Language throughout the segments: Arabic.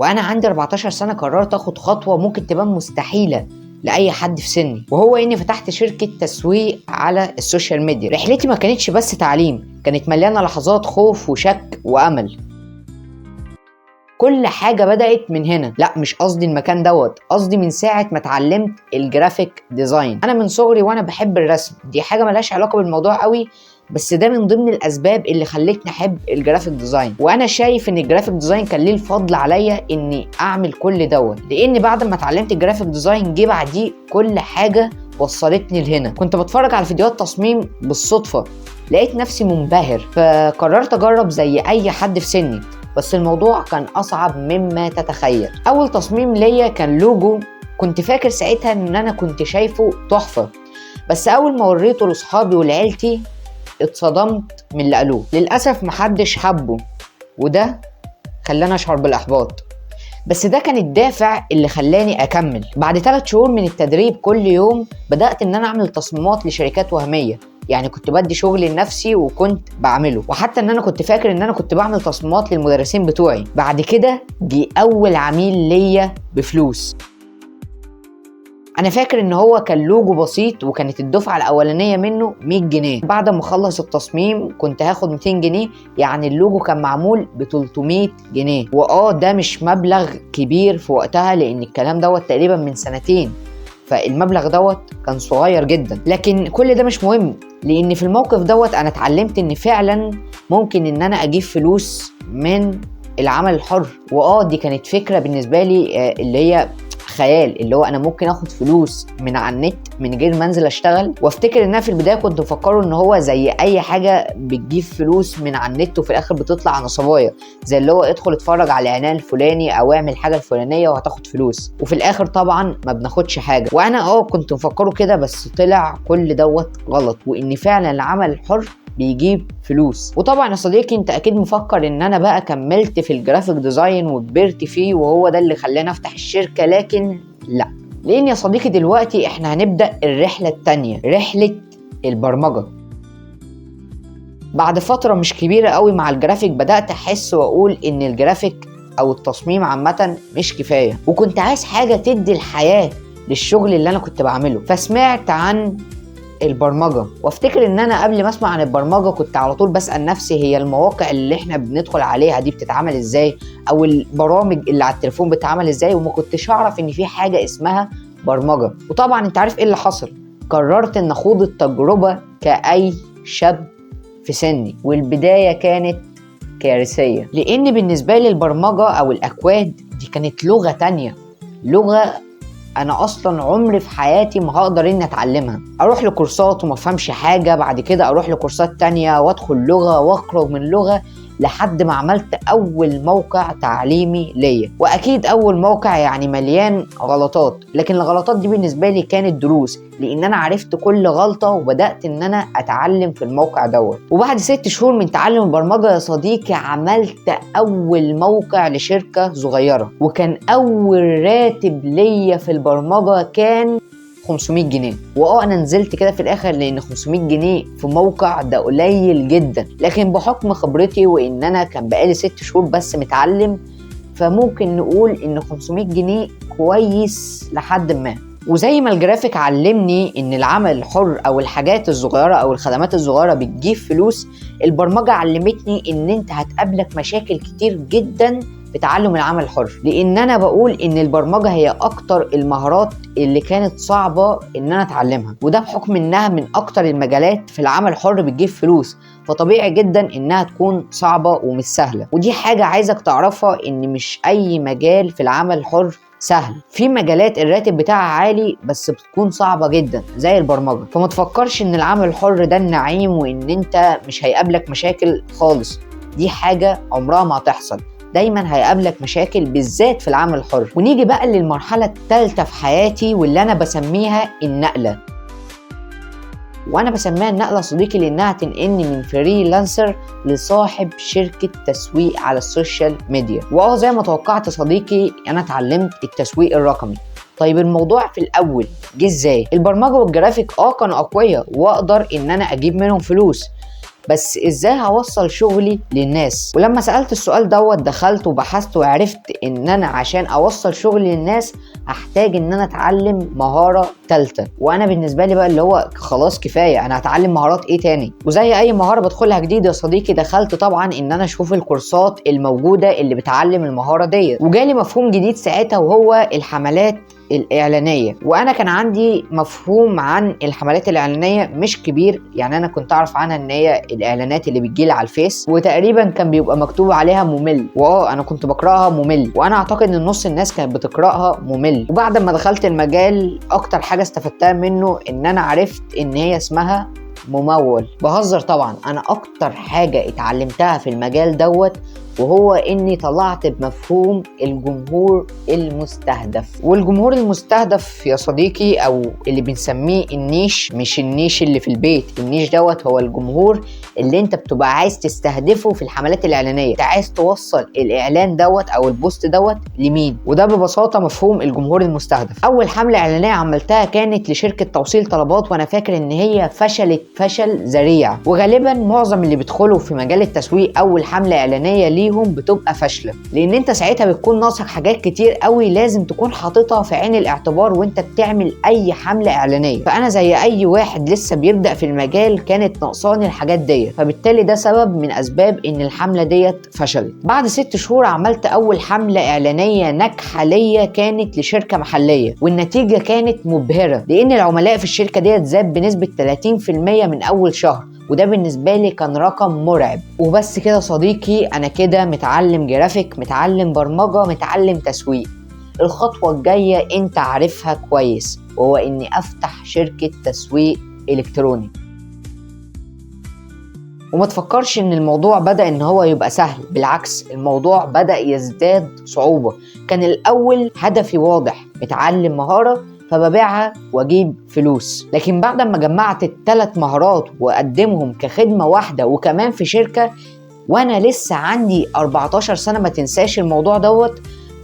وانا عندي 14 سنه قررت اخد خطوه ممكن تبان مستحيله لاي حد في سني، وهو اني فتحت شركه تسويق على السوشيال ميديا. رحلتي ما كانتش بس تعليم، كانت مليانه لحظات خوف وشك وامل. كل حاجه بدات من هنا. لا مش قصدي المكان دوت، قصدي من ساعه ما اتعلمت الجرافيك ديزاين. انا من صغري وانا بحب الرسم، دي حاجه ملهاش علاقه بالموضوع قوي، بس ده من ضمن الاسباب اللي خلتني احب الجرافيك ديزاين. وانا شايف ان الجرافيك ديزاين كان ليه الفضل عليا اني اعمل كل دوت، لان بعد ما اتعلمت الجرافيك ديزاين جه بعديه كل حاجه وصلتني لهنا. كنت بتفرج على فيديوهات تصميم بالصدفه، لقيت نفسي منبهر، فقررت اجرب زي اي حد في سني. بس الموضوع كان اصعب مما تتخيل. اول تصميم ليا كان لوجو، كنت فاكر ساعتها ان انا كنت شايفه تحفه، بس اول ما وريته لاصحابي ولعيلتي اتصدمت من اللي قالوه. للاسف محدش حبه، وده خلاني اشعر بالاحباط، بس ده كان الدافع اللي خلاني اكمل. بعد 3 شهور من التدريب كل يوم بدات ان انا اعمل تصميمات لشركات وهميه، يعني كنت بدي شغل لنفسي وكنت بعمله، وحتى ان انا كنت فاكر ان انا كنت بعمل تصميمات للمدرسين بتوعي. بعد كده جه اول عميل ليا بفلوس. انا فاكر ان هو كان لوجو بسيط، وكانت الدفعه الاولانيه منه 100 جنيه. بعد ما اخلص التصميم كنت هاخد 200 جنيه، يعني اللوجو كان معمول ب 300 جنيه. ده مش مبلغ كبير في وقتها، لان الكلام دوت تقريبا من 2 سنين، فالمبلغ دوت كان صغير جدا. لكن كل ده مش مهم، لان في الموقف دوت انا اتعلمت ان فعلا ممكن ان انا اجيب فلوس من العمل الحر. دي كانت فكره بالنسبه لي اللي هي خيال، اللي هو انا ممكن اخد فلوس من على النت من غير ما انزل اشتغل. وافتكر ان انا في البدايه كنت مفكره ان هو زي اي حاجه بتجيب فلوس من على النت وفي الاخر بتطلع نصبايه، زي اللي هو ادخل اتفرج على الاعلان الفلاني او اعمل حاجه الفلانيه وهتاخد فلوس، وفي الاخر طبعا ما بناخدش حاجه. وانا كنت مفكره كده، بس طلع كل دوت غلط، وان فعلا العمل الحر بيجيب فلوس. وطبعا يا صديقي انت اكيد مفكر ان انا بقى كملت في الجرافيك ديزاين وكبرت فيه وهو ده اللي خلاني افتح الشركة، لكن لا. لان يا صديقي دلوقتي احنا هنبدأ الرحلة التانية، رحلة البرمجة. بعد فترة مش كبيرة قوي مع الجرافيك بدأت احس واقول ان الجرافيك او التصميم عامة مش كفاية، وكنت عايز حاجة تدي الحياة للشغل اللي انا كنت بعمله. فسمعت عن البرمجة، وافتكر ان انا قبل ما اسمع عن البرمجة كنت على طول بسأل نفسي هي المواقع اللي احنا بندخل عليها دي بتتعمل ازاي، او البرامج اللي على التليفون بتتعمل ازاي، وما كنتش اعرف ان في حاجة اسمها برمجة. وطبعا انت عارف ايه اللي حصل، قررت ان اخوض التجربة كأي شاب في سني، والبداية كانت كارثية، لان بالنسبة لي البرمجة او الاكواد دي كانت لغة تانية، لغة انا اصلا عمري في حياتي ما هقدر اني اتعلمها. اروح لكورسات وما افهمش حاجه، بعد كده اروح لكورسات تانية وادخل لغه واخرج من لغه، لحد ما عملت اول موقع تعليمي ليا. واكيد اول موقع يعني مليان غلطات، لكن الغلطات دي بالنسبه لي كانت دروس، لان انا عرفت كل غلطه وبدات ان انا اتعلم في الموقع دوت. وبعد 6 شهور من تعلم البرمجه يا صديقي عملت اول موقع لشركه صغيره، وكان اول راتب ليا في البرمجه كان 500 جنيه. انا نزلت كده في الاخر، لان 500 جنيه في موقع ده قليل جدا، لكن بحكم خبرتي وان انا كان بقالي 6 شهور بس متعلم، فممكن نقول ان 500 جنيه كويس لحد ما. وزي ما الجرافيك علمني ان العمل الحر او الحاجات الصغيره او الخدمات الصغيره بتجيب فلوس، البرمجه علمتني ان انت هتقابلك مشاكل كتير جدا في تعلم العمل الحر، لان انا بقول ان البرمجه هي اكتر المهارات اللي كانت صعبه ان انا اتعلمها، وده بحكم انها من اكتر المجالات في العمل الحر بتجيب فلوس، فطبيعي جدا انها تكون صعبه ومش سهله. ودي حاجه عايزك تعرفها، ان مش اي مجال في العمل الحر سهل، في مجالات الراتب بتاعها عالي بس بتكون صعبة جدا زي البرمجة. فما تفكرش ان العمل الحر ده النعيم وان انت مش هيقابلك مشاكل خالص، دي حاجة عمرها ما هتحصل، دايما هيقابلك مشاكل بالذات في العمل الحر. ونيجي بقى للمرحلة الثالثة في حياتي واللي انا بسميها النقلة. وانا بسميها النقله صديقي لانها تنقلني من فريلانسر لصاحب شركه تسويق على السوشيال ميديا. زي ما توقعت صديقي انا اتعلمت التسويق الرقمي. طيب الموضوع في الاول جه ازاي؟ البرمجه والجرافيك كانوا اقوياء واقدر ان انا اجيب منهم فلوس، بس ازاي هوصل شغلي للناس؟ ولما سألت السؤال دوت دخلت وبحثت وعرفت ان انا عشان اوصل شغلي للناس هحتاج ان انا اتعلم مهارة ثالثة. وانا بالنسبة لي بقى اللي هو خلاص كفاية، انا هتعلم مهارات ايه تاني؟ وزي اي مهارة بدخلها جديد يا صديقي دخلت طبعا ان انا اشوف الكورسات الموجودة اللي بتعلم المهارة ديت، وجالي مفهوم جديد ساعتها وهو الحملات الإعلانية. وأنا كان عندي مفهوم عن الحملات الإعلانية مش كبير، يعني أنا كنت أعرف عنها إن هي الإعلانات اللي بتجيلي على الفيس وتقريبا كان بيبقى مكتوب عليها ممل، أنا كنت بقرأها ممل، وأنا أعتقد إن نص الناس كانت بتقرأها ممل. وبعد ما دخلت المجال أكتر حاجة استفدتها منه إن أنا عرفت إن هي اسمها ممول. بهزر طبعا، أنا أكتر حاجة اتعلمتها في المجال دوت وهو اني طلعت بمفهوم الجمهور المستهدف. والجمهور المستهدف يا صديقي او اللي بنسميه النيش، مش النيش اللي في البيت، النيش دوت هو الجمهور اللي انت بتبقى عايز تستهدفه في الحملات الاعلانيه، انت عايز توصل الاعلان دوت او البوست دوت لمين. وده ببساطه مفهوم الجمهور المستهدف. اول حمله اعلانيه عملتها كانت لشركه توصيل طلبات، وانا فاكر ان هي فشلت فشل ذريع، وغالبا معظم اللي بيدخلوا في مجال التسويق اول حمله اعلانيه ليهم بتبقى فاشله، لان انت ساعتها بتكون ناقصك حاجات كتير قوي لازم تكون حاططها في عين الاعتبار وانت بتعمل اي حمله اعلانيه. فانا زي اي واحد لسه بيبدا في المجال كانت ناقصاني الحاجات ديت، فبالتالي ده سبب من اسباب ان الحمله ديت فشلت. بعد 6 شهور عملت اول حمله اعلانيه ناجحه ليا، كانت لشركه محليه، والنتيجه كانت مبهره لان العملاء في الشركه ديت زاد بنسبه 30% من اول شهر، وده بالنسبة لي كان رقم مرعب. وبس كده صديقي، أنا كده متعلم جرافيك، متعلم برمجة، متعلم تسويق. الخطوة الجاية أنت عارفها كويس، وهو إني أفتح شركة تسويق إلكتروني. وما تفكرش إن الموضوع بدأ إن هو يبقى سهل، بالعكس الموضوع بدأ يزداد صعوبة. كان الأول هدفي واضح، متعلم مهارة فببيعها واجيب فلوس، لكن بعد ما جمعت ال3 مهارات واقدمهم كخدمة واحدة وكمان في شركة وانا لسه عندي 14 سنة، ما تنساش الموضوع دوت.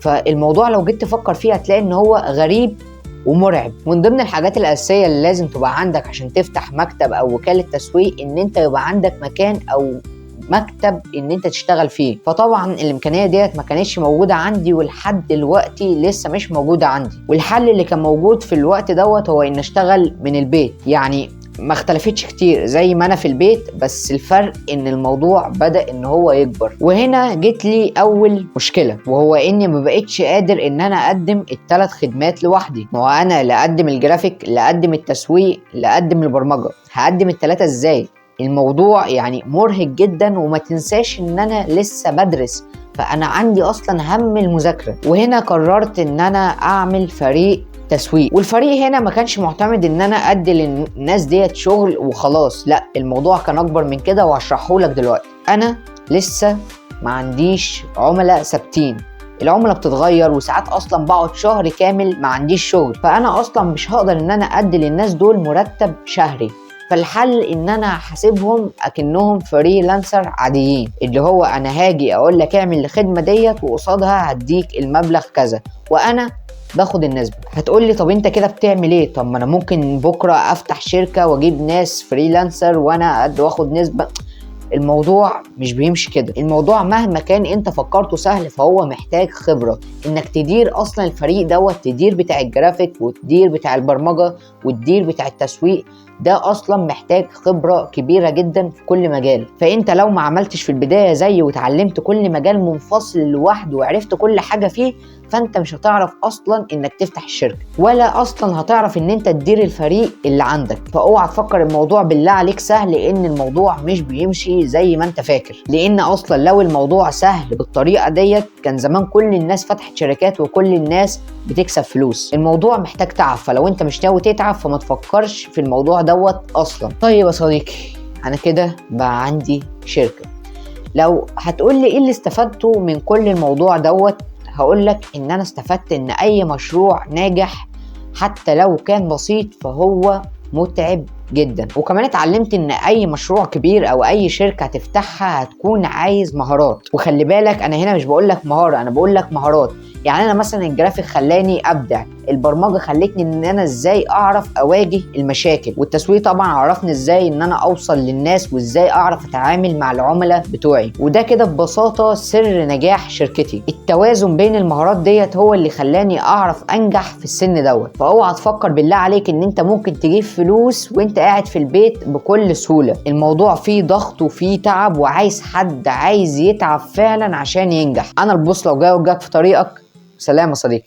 فالموضوع لو جيت تفكر فيه هتلاقي ان هو غريب ومرعب. من ضمن الحاجات الأساسية اللي لازم تبقى عندك عشان تفتح مكتب او وكالة تسويق ان انت يبقى عندك مكان او مكتب ان انت تشتغل فيه. فطبعا الامكانيه ديت ما كانتش موجوده عندي، ولحد دلوقتي لسه مش موجوده عندي. والحل اللي كان موجود في الوقت دوت هو ان اشتغل من البيت، يعني ما اختلفتش كتير زي ما انا في البيت، بس الفرق ان الموضوع بدأ ان هو يكبر. وهنا جت لي اول مشكله، وهو اني ما بقتش قادر ان انا اقدم ال3 خدمات لوحدي. ما هو انا لا اقدم الجرافيك، لا اقدم التسويق، لا اقدم البرمجه، هقدم ال3 ازاي؟ الموضوع يعني مرهق جدا. وما تنساش ان انا لسه بدرس، فانا عندي اصلا هم المذاكره. وهنا قررت ان انا اعمل فريق تسويق. والفريق هنا ما كانش معتمد ان انا ادي للناس ديت شغل وخلاص، لا، الموضوع كان اكبر من كده وهشرحه لك دلوقتي. انا لسه ما عنديش عملاء ثابتين، العملاء بتتغير، وساعات اصلا بقعد شهر كامل ما عنديش شغل، فانا اصلا مش هقدر ان انا ادي للناس دول مرتب شهري. فالحل ان انا حاسبهم اكنهم فريلانسر عاديين، اللي هو انا هاجي اقول لك اعمل الخدمه ديت وقصادها هديك المبلغ كذا، وانا باخد النسبه. هتقول لي طب انت كده بتعمل ايه؟ طب ما انا ممكن بكره افتح شركه واجيب ناس فريلانسر وانا واخد نسبه. الموضوع مش بيمشي كده. الموضوع مهما كان انت فكرته سهل فهو محتاج خبرة، انك تدير اصلا الفريق دوت، تدير بتاع الجرافيك وتدير بتاع البرمجة وتدير بتاع التسويق، ده اصلا محتاج خبرة كبيرة جدا في كل مجال. فانت لو ما عملتش في البداية زي وتعلمت كل مجال منفصل لوحده وعرفت كل حاجة فيه، فانت مش هتعرف اصلا انك تفتح الشركة، ولا اصلا هتعرف ان انت تدير الفريق اللي عندك. فاوعى تفكر الموضوع بالله عليك سهل، لان الموضوع مش بيمشي زي ما انت فاكر. لان اصلا لو الموضوع سهل بالطريقة ديت كان زمان كل الناس فتحت شركات وكل الناس بتكسب فلوس. الموضوع محتاج تعب، فلو انت مش ناوي تتعب فما تفكرش في الموضوع دوت اصلا. طيب يا صديقي، انا كده بقى عندي شركة. لو هتقول لي ايه اللي استفدته من كل الموضوع دوت، هقول لك ان انا استفدت ان اي مشروع ناجح حتى لو كان بسيط فهو متعب جدا. وكمان اتعلمت ان اي مشروع كبير او اي شركه هتفتحها هتكون عايز مهارات. وخلي بالك انا هنا مش بقول لك مهاره، انا بقول لك مهارات. يعني انا مثلا الجرافيك خلاني ابدع، البرمجه خلتني ان انا ازاي اعرف اواجه المشاكل، والتسويق طبعا عرفني ازاي ان انا اوصل للناس وازاي اعرف اتعامل مع العملاء بتوعي. وده كده ببساطه سر نجاح شركتي. التوازن بين المهارات ديت هو اللي خلاني اعرف انجح في السن دوت. فاوعى تفكر بالله عليك ان انت ممكن تجيب فلوس وانت قاعد في البيت بكل سهوله. الموضوع فيه ضغط وفيه تعب، وعايز حد عايز يتعب فعلا عشان ينجح. انا البوصله وجاي وجاك في طريقك. سلام يا صديقي.